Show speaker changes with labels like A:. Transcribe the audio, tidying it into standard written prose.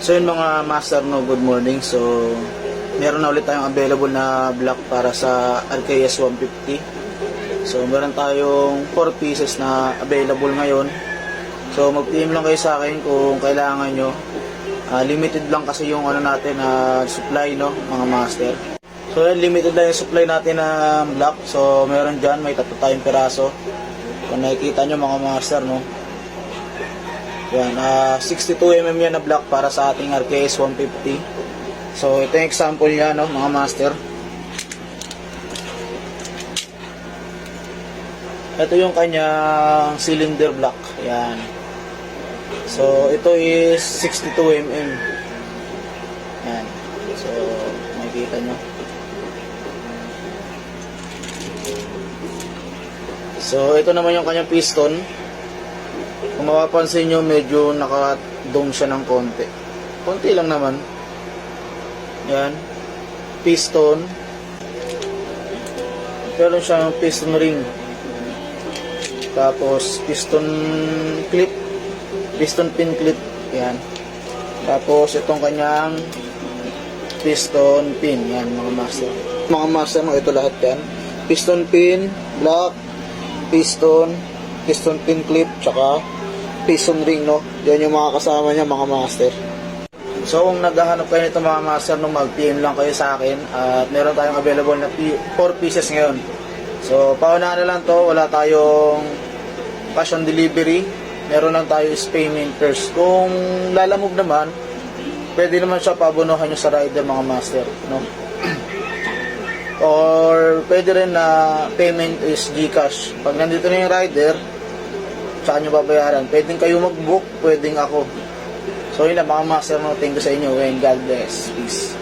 A: So yun mga master, no, good morning. So meron na ulit tayong available na block para sa RKS 150. So meron tayong 4 pieces na available ngayon. So mag-PM lang kayo sa akin kung kailangan nyo. Limited lang kasi yung ano natin na supply, no, mga master. So yan, limited lang yung supply natin na block. So meron dyan, may 3 tayong piraso. Kung nakikita nyo mga master, no. Yan, 62mm yan na block para sa ating RKS 150. So ito yung example niya, no, mga master. Ito yung kanyang cylinder block. Yan. So ito is 62mm. Yan. So makikita nyo. So ito naman yung kanyang piston. Kung mapapansin nyo, medyo naka-dome siya ng konti. Konti lang naman. Yan. Piston. Meron siyang piston ring. Tapos, piston clip. Piston pin clip. Yan. Tapos, itong kanyang piston pin. Yan, mga master. Mga master, ito lahat yan. Piston pin, block, piston pin clip, tsaka piston ring, no? Yan yung mga kasama niya, mga master. So kung naghahanap kayo nito mga master, no, mag-PM lang kayo sa akin. At meron tayong available na 4 pieces ngayon. So paunahan na lang to, wala tayong cash on delivery. Meron lang tayo is payment first. Kung lalamove naman, pwede naman siya pabunuhan nyo sa rider, mga master, no? Or pwede rin na payment is GCash. Pag nandito na yung rider, saan nyo babayaran? Pwedeng kayo mag-book, pwedeng ako. So yun na mga master, no? Thank you sa inyo and God bless. Peace.